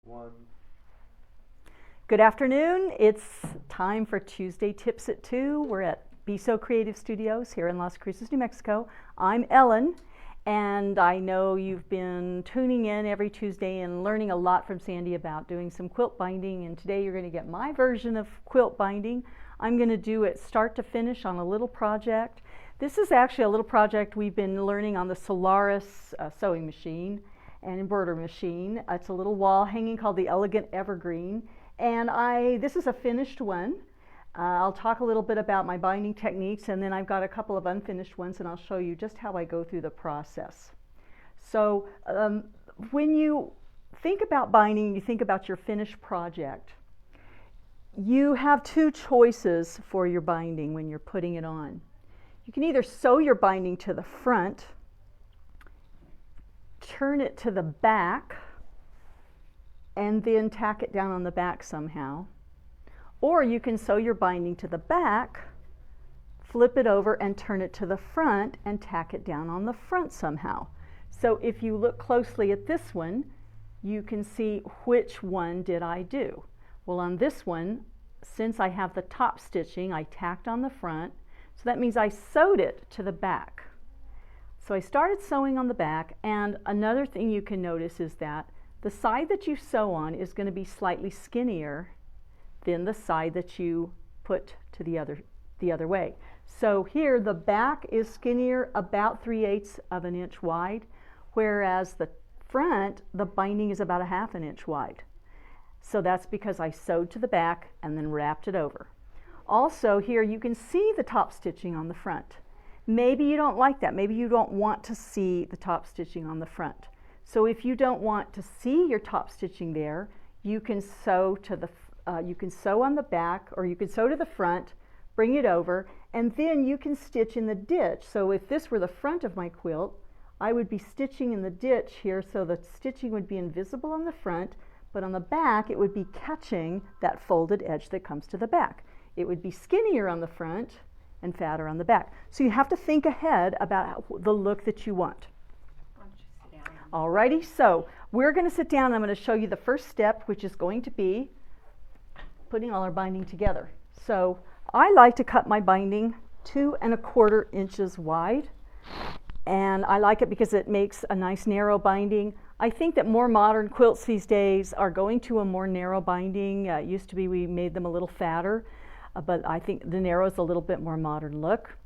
One. Good afternoon. It's time for Tuesday Tips at 2. We're at Be So Creative Studios here in Las Cruces, New Mexico. I'm Ellen, and I know you've been tuning in every Tuesday and learning a lot from Sandy about doing some quilt binding, and today you're going to get my version of quilt binding. I'm going to do it start to finish on a little project. This is actually a little project we've been learning on the Solaris sewing machine and embroidery machine. It's a little wall hanging called the Elegant Evergreen, and this is a finished one. I'll talk a little bit about my binding techniques, and then I've got a couple of unfinished ones, and I'll show you just how I go through the process. So when you think about binding, you think about your finished project, you have two choices for your binding when you're putting it on. You can either sew your binding to the front, turn it to the back, and then tack it down on the back somehow. Or you can sew your binding to the back, flip it over and turn it to the front and tack it down on the front somehow. So if you look closely at this one, you can see which one did I do. Well, on this one, since I have the top stitching, I tacked on the front, so that means I sewed it to the back. So I started sewing on the back, and another thing you can notice is that the side that you sew on is going to be slightly skinnier than the side that you put to the other way. So here the back is skinnier, about 3/8 of an inch wide, whereas the front, the binding is about 1/2 inch wide. So that's because I sewed to the back and then wrapped it over. Also here you can see the top stitching on the front. Maybe you don't like that. Maybe you don't want to see the top stitching on the front. So if you don't want to see your top stitching there, you can sew on the back, or you can sew to the front, bring it over, and then you can stitch in the ditch. So if this were the front of my quilt, I would be stitching in the ditch here, so the stitching would be invisible on the front, but on the back it would be catching that folded edge that comes to the back. It would be skinnier on the front and fatter on the back. So you have to think ahead about the look that you want. Alrighty, so we're going to sit down and I'm going to show you the first step, which is going to be putting all our binding together. So I like to cut my binding 2 1/4 inches wide, and I like it because it makes a nice narrow binding. I think that more modern quilts these days are going to a more narrow binding. It used to be we made them a little fatter, but I think the narrow is a little bit more modern look.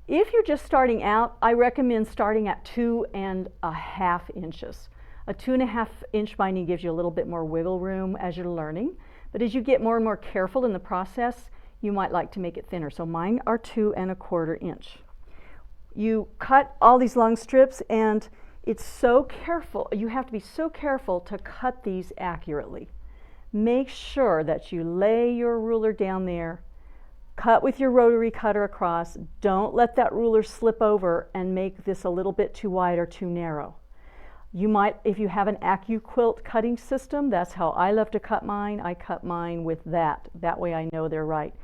If you're just starting out, I recommend starting at 2 1/2 inches. A 2 1/2 inch binding gives you a little bit more wiggle room as you're learning, but as you get more and more careful in the process, you might like to make it thinner. So mine are 2 1/4 inch. You cut all these long strips, and it's so careful. You have to be so careful to cut these accurately. Make sure that you lay your ruler down there, cut with your rotary cutter across. Don't let that ruler slip over and make this a little bit too wide or too narrow. You might, if you have an AccuQuilt cutting system, that's how I love to cut mine. I cut mine with that. That way I know they're right.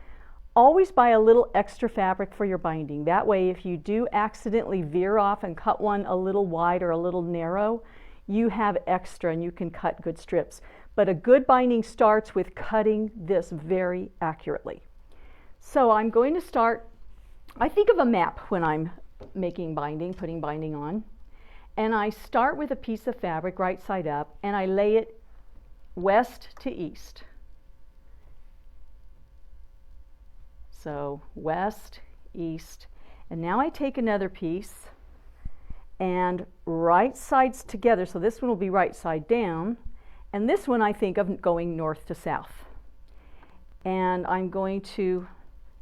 Always buy a little extra fabric for your binding. That way if you do accidentally veer off and cut one a little wide or a little narrow, you have extra and you can cut good strips. But a good binding starts with cutting this very accurately. So I'm going to start, I think of a map when I'm making binding, putting binding on. And I start with a piece of fabric right side up, and I lay it west to east. So west, east, and now I take another piece and right sides together. So this one will be right side down, and this one I think of going north to south. And I'm going to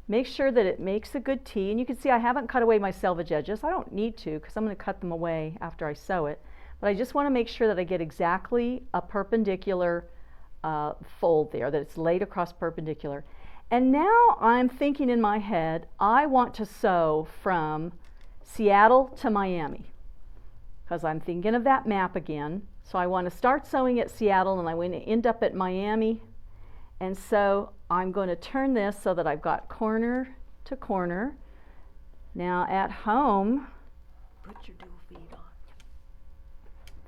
make sure that it makes a good T, and you can see I haven't cut away my selvage edges. I don't need to, because I'm going to cut them away after I sew it, but I just want to make sure that I get exactly a perpendicular fold there, that it's laid across perpendicular. And now I'm thinking in my head, I want to sew from Seattle to Miami, because I'm thinking of that map again. So I want to start sewing at Seattle, and I want to end up at Miami. And so I'm going to turn this so that I've got corner to corner. Now at home, put your dual feet on.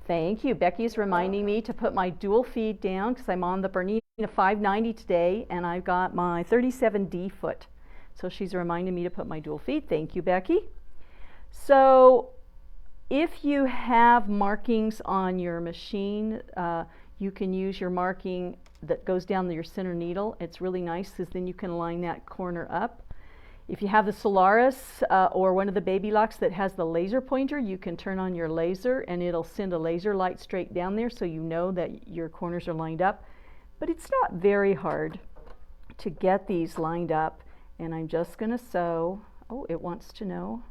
Thank you. Becky's reminding me to put my dual feed down because I'm on the Bernina 590 today and I've got my 37D foot. So she's reminding me to put my dual feed. Thank you, Becky. So if you have markings on your machine, you can use your marking that goes down your center needle. It's really nice because then you can line that corner up. If you have the Solaris or one of the baby locks that has the laser pointer, you can turn on your laser and it'll send a laser light straight down there so you know that your corners are lined up. But it's not very hard to get these lined up. And I'm just going to sew. Oh, it wants to know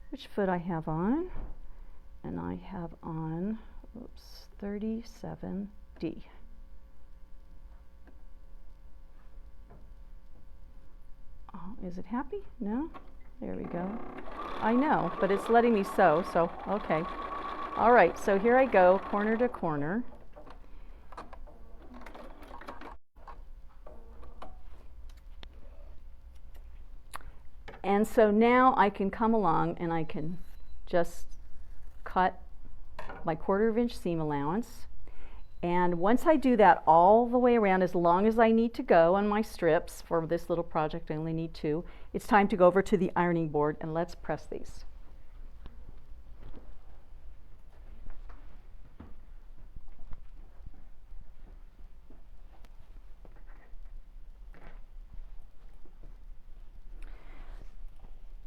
which foot I have on. And I have on, oops, 37D. Oh, is it happy? No? There we go. I know, but it's letting me sew, so okay. All right, so here I go, corner to corner. And so now I can come along and I can just cut my 1/4 inch seam allowance. And once I do that all the way around, as long as I need to go on my strips, for this little project I only need 2, it's time to go over to the ironing board and let's press these.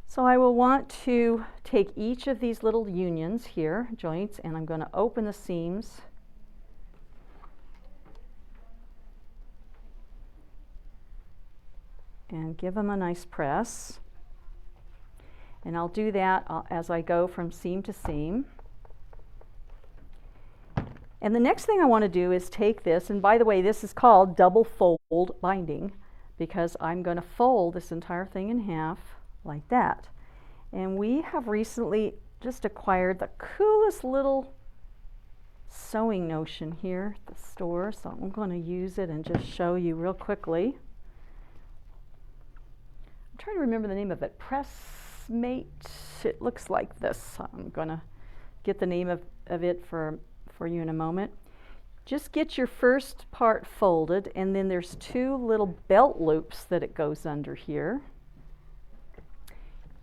So I will want to take each of these little unions here, joints, and I'm going to open the seams. And give them a nice press. And I'll do that as I go from seam to seam. And the next thing I want to do is take this, and by the way, this is called double fold binding because I'm going to fold this entire thing in half like that. And we have recently just acquired the coolest little sewing notion here at the store, so I'm going to use it and just show you real quickly. I'm trying to remember the name of it. Pressmate. It looks like this. I'm going to get the name of it for you in a moment. Just get your first part folded, and then there's 2 little belt loops that it goes under here.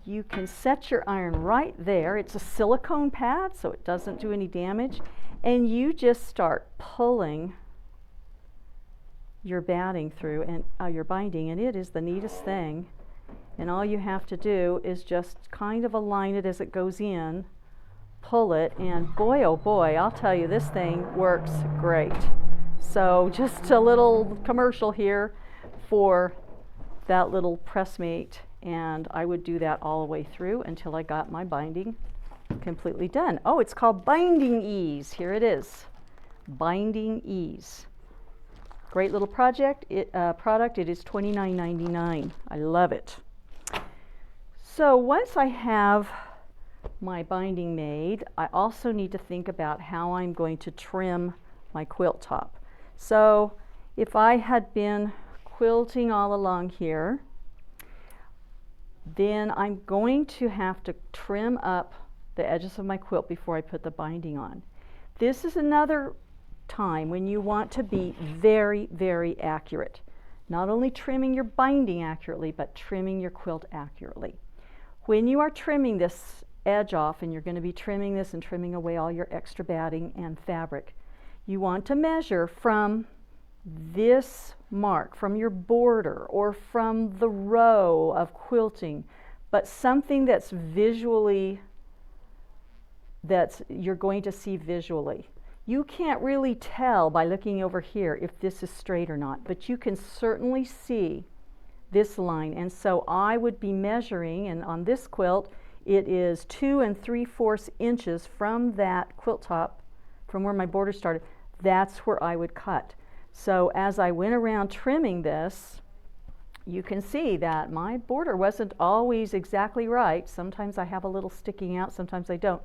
You can set your iron right there. It's a silicone pad, so it doesn't do any damage. And you just start pulling your batting through and your binding, and it is the neatest thing. And all you have to do is just kind of align it as it goes in, pull it, and boy, oh boy, I'll tell you, this thing works great. So just a little commercial here for that little pressmate, and I would do that all the way through until I got my binding completely done. Oh, it's called Binding Ease. Here it is, Binding Ease. Great little product. It is $29.99. I love it. So once I have my binding made, I also need to think about how I'm going to trim my quilt top. So if I had been quilting all along here, then I'm going to have to trim up the edges of my quilt before I put the binding on. This is another time when you want to be very, very accurate. Not only trimming your binding accurately, but trimming your quilt accurately. When you are trimming this edge off, and you're going to be trimming this and trimming away all your extra batting and fabric, you want to measure from this mark, from your border, or from the row of quilting, but something that's visually, you're going to see visually. You can't really tell by looking over here if this is straight or not, but you can certainly see this line. And so I would be measuring, and on this quilt it is 2 3/4 inches from that quilt top, from where my border started. That's where I would cut. So as I went around trimming this, you can see that my border wasn't always exactly right. Sometimes I have a little sticking out, sometimes I don't.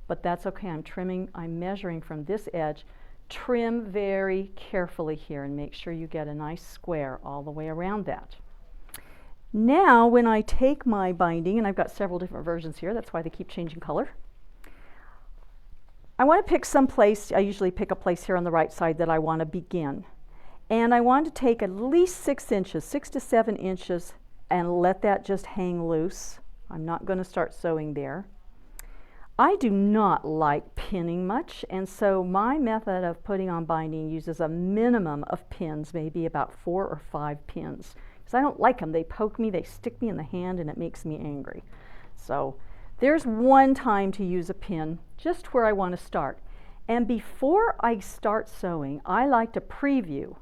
But that's okay. I'm measuring from this edge. Trim very carefully here and make sure you get a nice square all the way around that. Now when I take my binding, and I've got several different versions here, that's why they keep changing color. I want to pick some place. I usually pick a place here on the right side that I want to begin. And I want to take at least 6 inches, 6 to 7 inches, and let that just hang loose. I'm not going to start sewing there. I do not like pinning much, and so my method of putting on binding uses a minimum of pins, maybe about 4 or 5 pins. Because I don't like them. They poke me, they stick me in the hand, and it makes me angry. So there's one time to use a pin, just where I want to start. And before I start sewing, I like to preview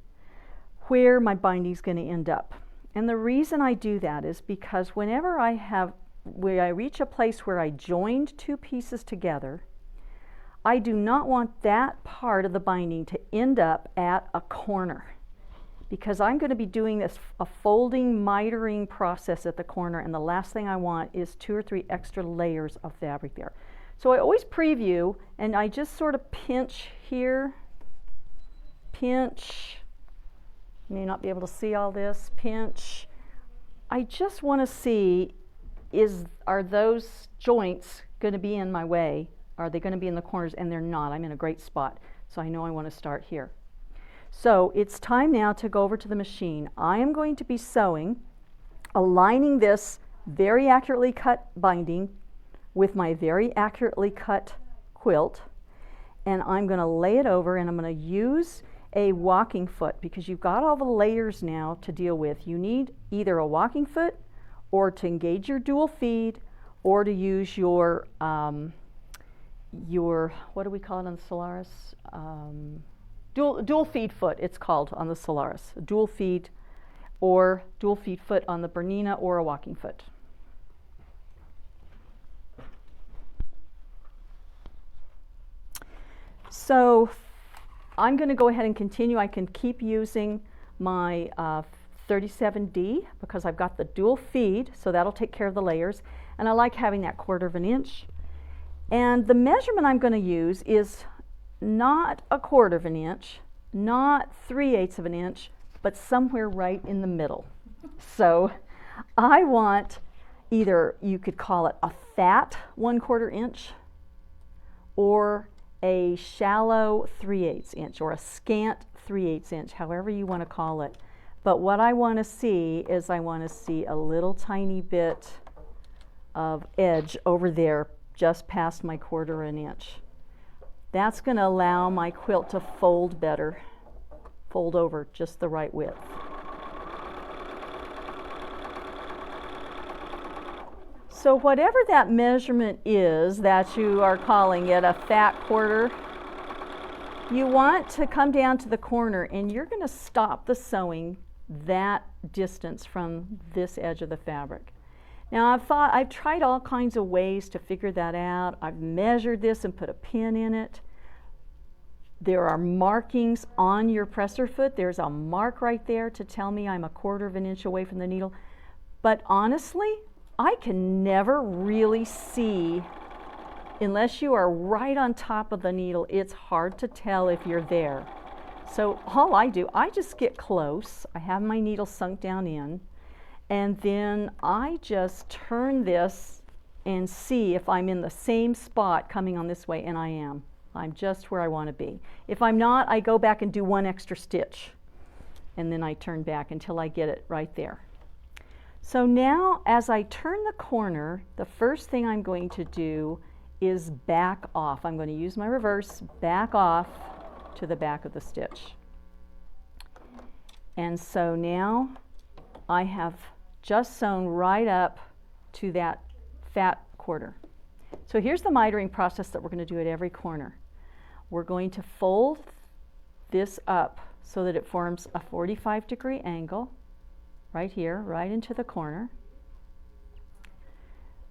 where my binding is going to end up. And the reason I do that is because whenever I reach a place where I joined 2 pieces together, I do not want that part of the binding to end up at a corner, because I'm going to be doing a folding, mitering process at the corner, and the last thing I want is 2 or 3 extra layers of fabric there. So I always preview, and I just sort of pinch here, pinch. You may not be able to see all this, pinch. I just want to see, are those joints going to be in my way? Are they going to be in the corners? And they're not. I'm in a great spot, so I know I want to start here. So it's time now to go over to the machine. I am going to be sewing, aligning this very accurately cut binding with my very accurately cut quilt, and I'm going to lay it over, and I'm going to use a walking foot, because you've got all the layers now to deal with. You need either a walking foot, or to engage your dual feed, or to use your what do we call it on the Solaris? Dual feed foot, it's called on the Solaris. Dual feed, or dual feed foot on the Bernina, or a walking foot. So I'm going to go ahead and continue. I can keep using my 37D because I've got the dual feed, so that'll take care of the layers. And I like having that 1/4 of an inch. And the measurement I'm going to use is not a 1/4 of an inch, not 3/8 of an inch, but somewhere right in the middle. So I want either, you could call it a fat 1/4 inch, or a shallow 3/8 inch, or a scant 3/8 inch, however you want to call it. But what I want to see is, I want to see a little tiny bit of edge over there just past my 1/4 of an inch. That's going to allow my quilt to fold better, fold over just the right width. So whatever that measurement is that you are calling it a fat 1/4, you want to come down to the corner, and you're going to stop the sewing that distance from this edge of the fabric. Now I've tried all kinds of ways to figure that out. I've measured this and put a pin in it. There are markings on your presser foot. There's a mark right there to tell me I'm a 1/4 of an inch away from the needle. But honestly, I can never really see, unless you are right on top of the needle. It's hard to tell if you're there. So all I do, I just get close. I have my needle sunk down in, and then I just turn this and see if I'm in the same spot coming on this way, and I am. I'm just where I want to be. If I'm not, I go back and do 1 extra stitch, and then I turn back until I get it right there. So now, as I turn the corner, the first thing I'm going to do is back off. I'm going to use my reverse, back off to the back of the stitch. And so now I have just sewn right up to that fat 1/4. So here's the mitering process that we're going to do at every corner. We're going to fold this up so that it forms a 45-degree angle right here, right into the corner.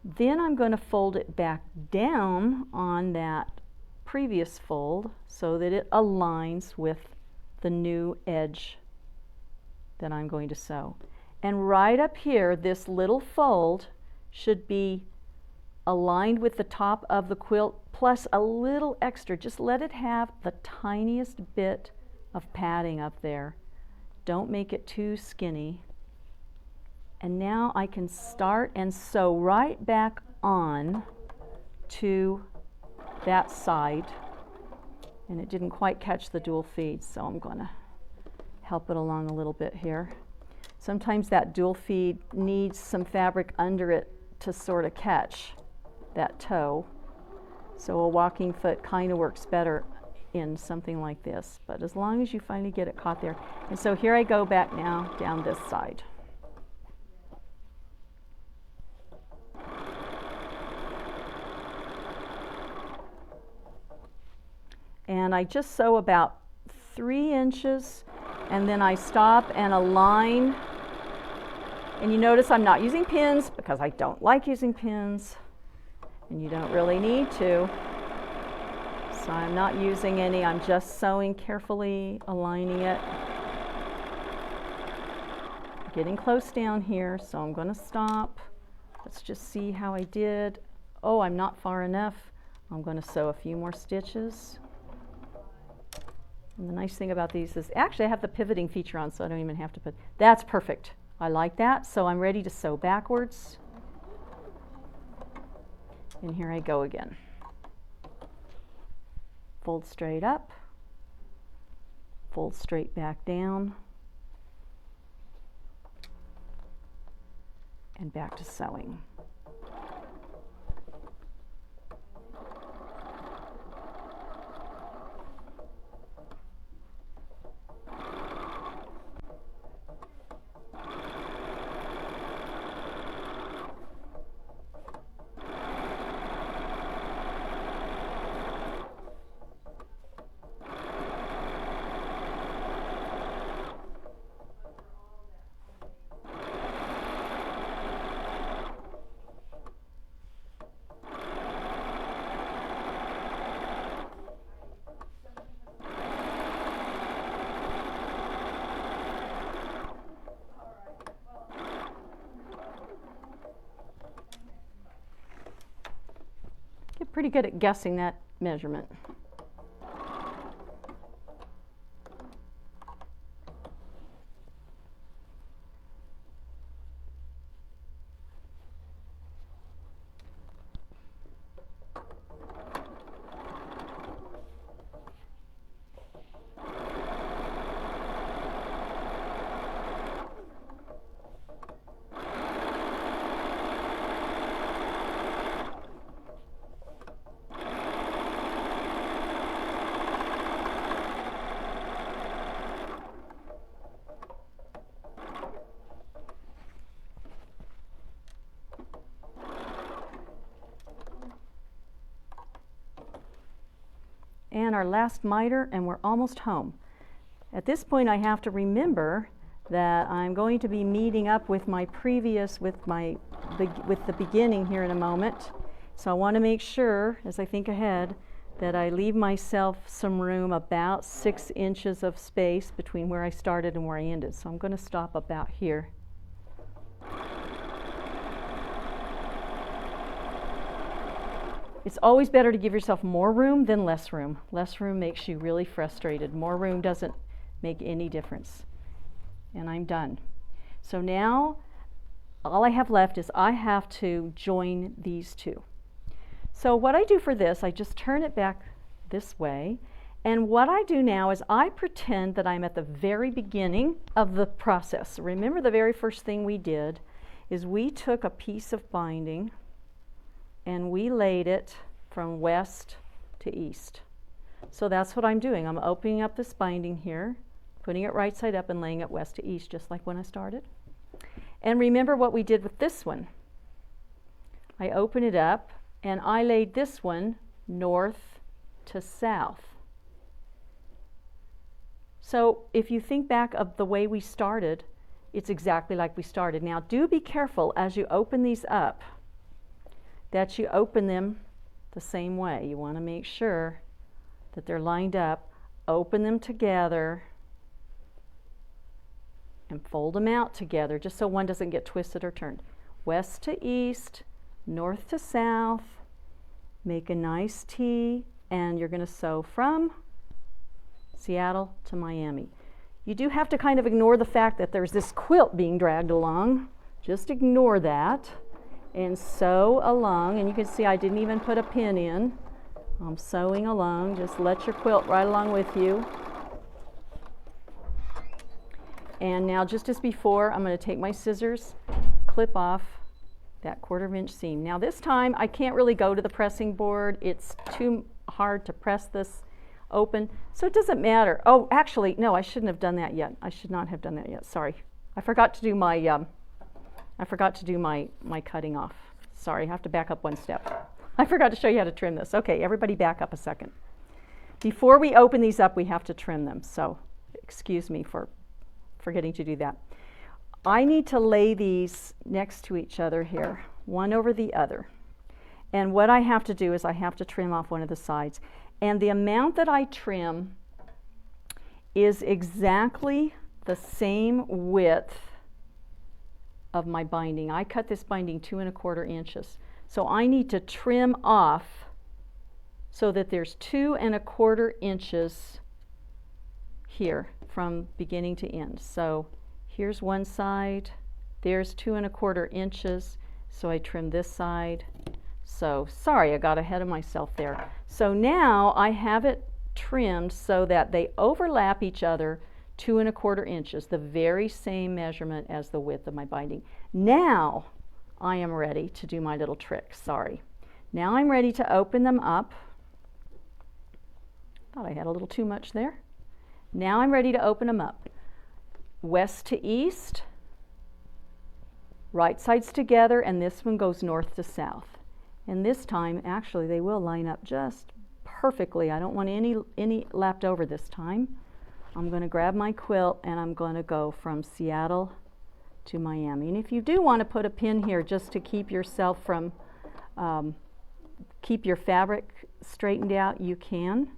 Then I'm going to fold it back down on that previous fold so that it aligns with the new edge that I'm going to sew. And right up here, this little fold should be aligned with the top of the quilt, plus a little extra. Just let it have the tiniest bit of padding up there. Don't make it too skinny. And now I can start and sew right back on to that side and it didn't quite catch the dual feed, so I'm going to help it along a little bit here. Sometimes that dual feed needs some fabric under it to sort of catch that toe. So a walking foot kind of works better in something like this, but as long as you finally get it caught there. And so here I go back now down this side. And I just sew about 3 inches, and then I stop and align. And you notice I'm not using pins because I don't like using pins, and you don't really need to. So I'm not using any, I'm just sewing carefully, aligning it. Getting close down here, so I'm going to stop. Let's just see how I did. Oh, I'm not far enough. I'm going to sew a few more stitches. And the nice thing about these is, actually I have the pivoting feature on, so I don't even have to put, that's perfect. I like that, so I'm ready to sew backwards. And here I go again. Fold straight up, fold straight back down, and back to sewing. Get pretty good at guessing that measurement. And our last miter, and we're almost home. At this point I have to remember that I'm going to be meeting up with my previous, with the beginning here in a moment. So I want to make sure, as I think ahead, that I leave myself some room, about 6 inches of space between where I started and where I ended. So I'm going to stop about here. It's always better to give yourself more room than less room. Less room makes you really frustrated. More room doesn't make any difference. And I'm done. So now all I have left is I have to join these two. So what I do for this, I just turn it back this way. And what I do now is I pretend that I'm at the very beginning of the process. Remember, the very first thing we did is we took a piece of binding and we laid it from west to east. So that's what I'm doing. I'm opening up this binding here, putting it right side up and laying it west to east, just like when I started. And remember what we did with this one. I open it up and I laid this one north to south. So if you think back of the way we started, it's exactly like we started. Now do be careful as you open these up that you open them the same way. You want to make sure that they're lined up. Open them together and fold them out together just so one doesn't get twisted or turned. West to east, north to south, make a nice T, and you're going to sew from Seattle to Miami. You do have to kind of ignore the fact that there's this quilt being dragged along. Just ignore that and sew along. And you can see I didn't even put a pin in. I'm sewing along. Just let your quilt right along with you. And now, just as before, I'm going to take my scissors, clip off that 1/4 inch seam. Now this time I can't really go to the pressing board. It's too hard to press this open, so it doesn't matter. Oh, actually, no, I shouldn't have done that yet. I should not have done that yet. Sorry, I forgot to do my my cutting off. Sorry, I have to back up one step. I forgot to show you how to trim this. Okay, everybody back up a second. Before we open these up, we have to trim them, so excuse me for forgetting to do that. I need to lay these next to each other here, one over the other. And what I have to do is I have to trim off one of the sides. And the amount that I trim is exactly the same width of my binding. I cut this binding 2 1/4 inches. So I need to trim off so that there's 2 1/4 inches here from beginning to end. So here's one side, there's 2 1/4 inches, so I trim this side. So sorry, I got ahead of myself there. So now I have it trimmed so that they overlap each other 2 1/4 inches, the very same measurement as the width of my binding. Now I am ready to do my little trick. Sorry. Now I'm ready to open them up. Thought I had a little too much there. Now I'm ready to open them up. West to east, right sides together, and this one goes north to south. And this time, actually, they will line up just perfectly. I don't want any left over this time. I'm going to grab my quilt and I'm going to go from Seattle to Miami. And if you do want to put a pin here just to keep yourself from, keep your fabric straightened out, you can.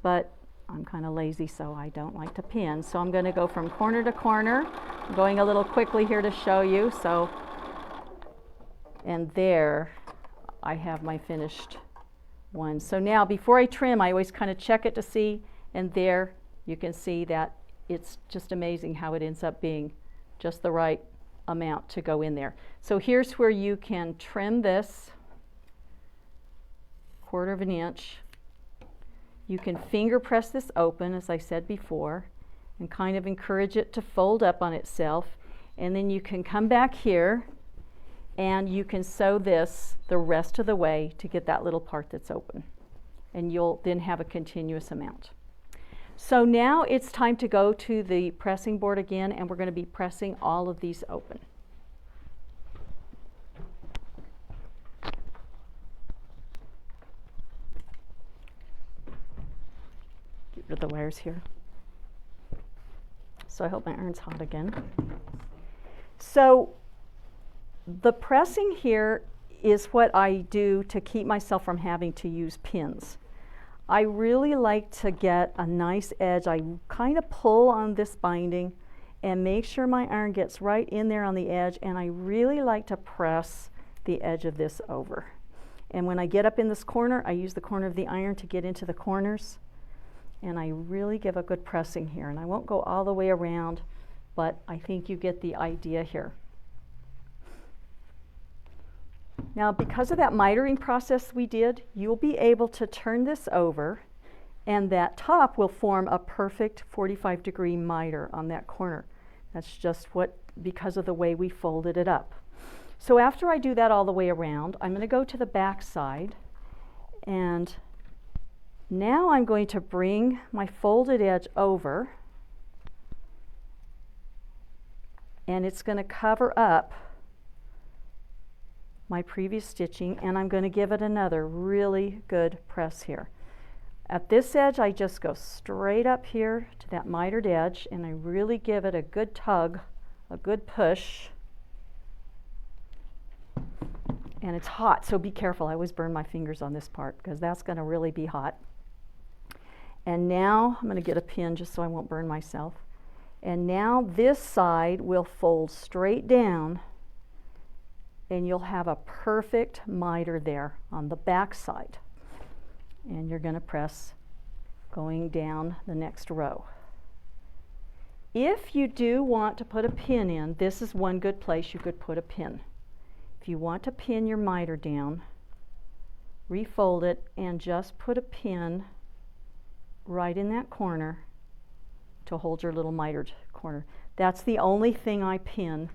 But I'm kind of lazy, so I don't like to pin. So I'm going to go from corner to corner. I'm going a little quickly here to show you. So, and there I have my finished one. So now before I trim, I always kind of check it to see, and there you can see that it's just amazing how it ends up being just the right amount to go in there. So here's where you can trim this 1/4 inch. You can finger press this open, as I said before, and kind of encourage it to fold up on itself. And then you can come back here and you can sew this the rest of the way to get that little part that's open. And you'll then have a continuous amount. So now it's time to go to the pressing board again, and we're going to be pressing all of these open. Get rid of the wires here. So I hope my iron's hot again. So the pressing here is what I do to keep myself from having to use pins. I really like to get a nice edge. I kind of pull on this binding and make sure my iron gets right in there on the edge, and I really like to press the edge of this over. And when I get up in this corner, I use the corner of the iron to get into the corners, and I really give a good pressing here. And I won't go all the way around, but I think you get the idea here. Now, because of that mitering process we did, you'll be able to turn this over, and that top will form a perfect 45-degree miter on that corner. That's just because of the way we folded it up. So after I do that all the way around, I'm going to go to the back side, and now I'm going to bring my folded edge over, and it's going to cover up my previous stitching, and I'm going to give it another really good press here. At this edge, I just go straight up here to that mitered edge, and I really give it a good tug, a good push. And it's hot, so be careful. I always burn my fingers on this part because that's going to really be hot. And now I'm going to get a pin just so I won't burn myself. And now this side will fold straight down, and you'll have a perfect miter there on the back side. And you're going to press going down the next row. If you do want to put a pin in, this is one good place you could put a pin. If you want to pin your miter down, refold it, and just put a pin right in that corner to hold your little mitered corner. That's the only thing I pin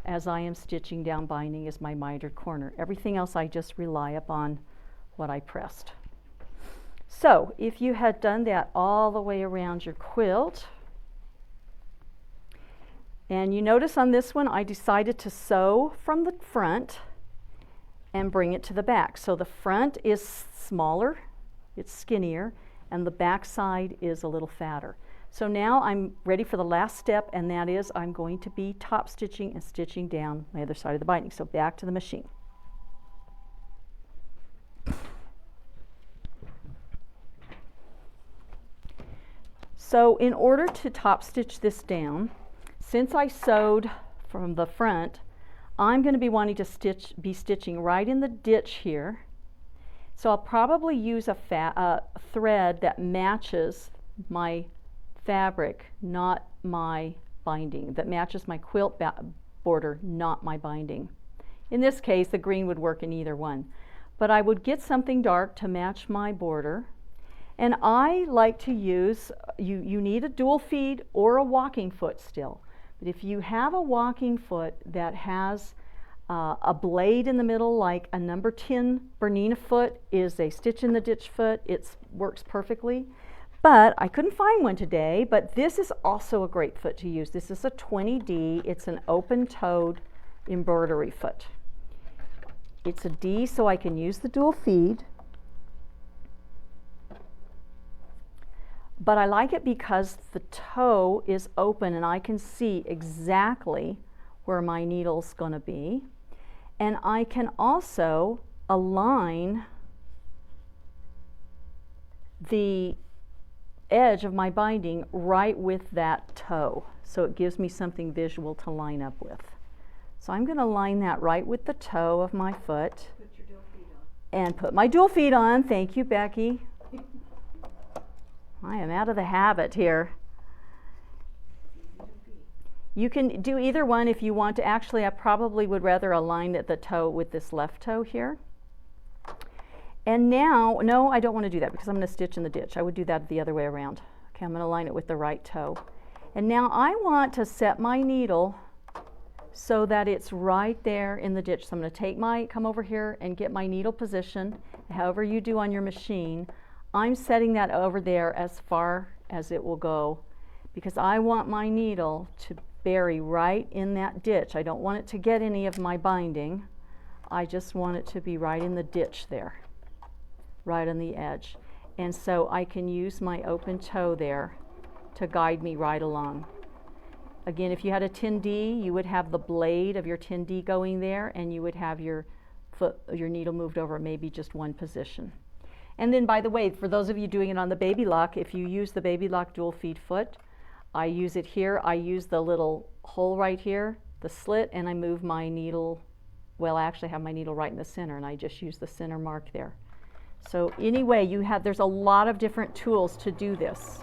as I am stitching down binding is my mitered corner. Everything else I just rely upon what I pressed. So if you had done that all the way around your quilt, and you notice on this one I decided to sew from the front and bring it to the back. So the front is smaller, it's skinnier, and the back side is a little fatter. So now I'm ready for the last step, and that is I'm going to be top stitching and stitching down my other side of the binding. So back to the machine. So in order to top stitch this down, since I sewed from the front, I'm going to be wanting to be stitching right in the ditch here. So I'll probably use a thread that matches my fabric, not my binding, that matches my quilt border, not my binding. In this case, the green would work in either one. But I would get something dark to match my border. And I like to use, you need a dual feed or a walking foot still. But if you have a walking foot that has a blade in the middle, like a number 10 Bernina foot is a stitch in the ditch foot, it works perfectly. But I couldn't find one today, but this is also a great foot to use. This is a 20D, it's an open-toed embroidery foot. It's a D, so I can use the dual feed. But I like it because the toe is open and I can see exactly where my needle's going to be. And I can also align the edge of my binding right with that toe. So it gives me something visual to line up with. So I'm going to line that right with the toe of my foot. Put your dual feet on. And put my dual feet on. Thank you, Becky. I am out of the habit here. You can do either one if you want to. Actually, I probably would rather align the toe with this left toe here. And now, no, I don't want to do that because I'm going to stitch in the ditch. I would do that the other way around. Okay, I'm going to line it with the right toe. And now I want to set my needle so that it's right there in the ditch. So I'm going to come over here and get my needle position, however you do on your machine. I'm setting that over there as far as it will go because I want my needle to bury right in that ditch. I don't want it to get any of my binding. I just want it to be right in the ditch there, right on the edge. And so I can use my open toe there to guide me right along. Again, if you had a 10D, you would have the blade of your 10D going there and you would have your needle moved over maybe just one position. And then, by the way, for those of you doing it on the baby lock, if you use the baby lock dual feed foot, I use it here. I use the little hole right here, the slit, and I move my needle. Well, I actually have my needle right in the center, and I just use the center mark there. So anyway, there's a lot of different tools to do this.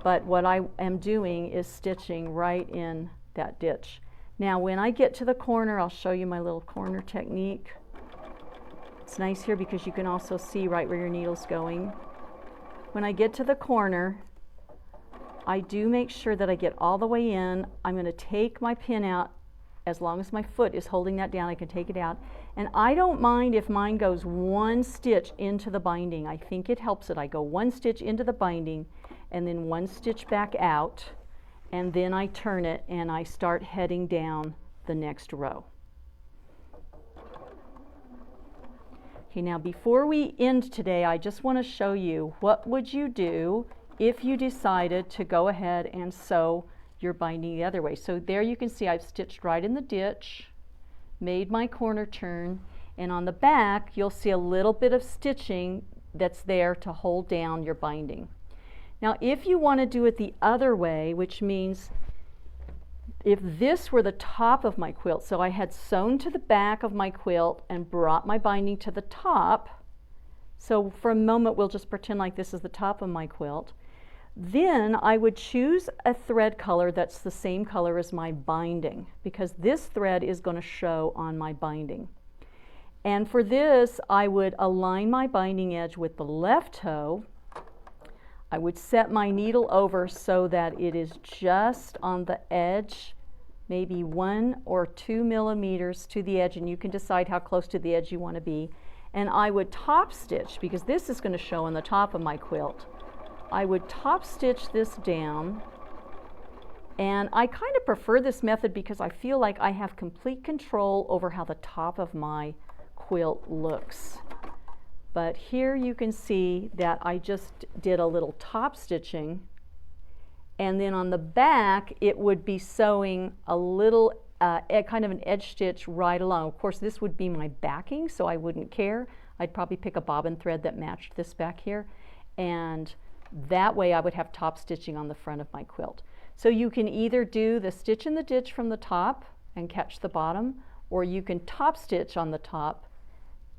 But what I am doing is stitching right in that ditch. Now, when I get to the corner, I'll show you my little corner technique. It's nice here because you can also see right where your needle's going. When I get to the corner, I do make sure that I get all the way in. I'm going to take my pin out. As long as my foot is holding that down, I can take it out. And I don't mind if mine goes one stitch into the binding. I think it helps it. I go one stitch into the binding and then one stitch back out, and then I turn it and I start heading down the next row. Okay, now before we end today, I just want to show you what would you do if you decided to go ahead and sew your binding the other way. So there you can see I've stitched right in the ditch, made my corner turn, and on the back you'll see a little bit of stitching that's there to hold down your binding. Now if you want to do it the other way, which means if this were the top of my quilt, so I had sewn to the back of my quilt and brought my binding to the top, so for a moment we'll just pretend like this is the top of my quilt, then I would choose a thread color that's the same color as my binding, because this thread is going to show on my binding. And for this, I would align my binding edge with the left toe. I would set my needle over so that it is just on the edge, maybe 1 or 2 millimeters to the edge, and you can decide how close to the edge you want to be. And I would top stitch, because this is going to show on the top of my quilt. I would top stitch this down, and I kind of prefer this method because I feel like I have complete control over how the top of my quilt looks. But here you can see that I just did a little top stitching, and then on the back it would be sewing a little kind of an edge stitch right along. Of course, this would be my backing, so I wouldn't care. I'd probably pick a bobbin thread that matched this back here, and that way I would have top stitching on the front of my quilt. So you can either do the stitch in the ditch from the top and catch the bottom, or you can top stitch on the top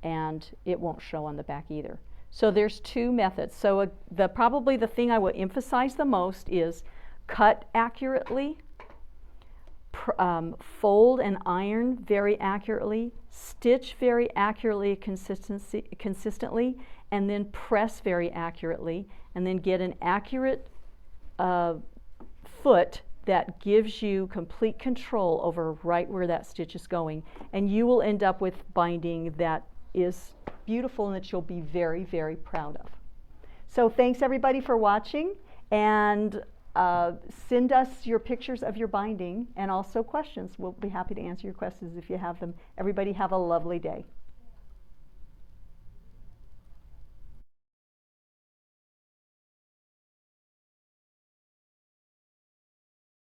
and it won't show on the back either. So there's 2 methods. So probably the thing I would emphasize the most is cut accurately, fold and iron very accurately, stitch very accurately, consistently, and then press very accurately, and then get an accurate foot that gives you complete control over right where that stitch is going, and you will end up with binding that is beautiful and that you'll be very, very proud of. So thanks everybody for watching, and send us your pictures of your binding and also questions. We'll be happy to answer your questions if you have them. Everybody have a lovely day.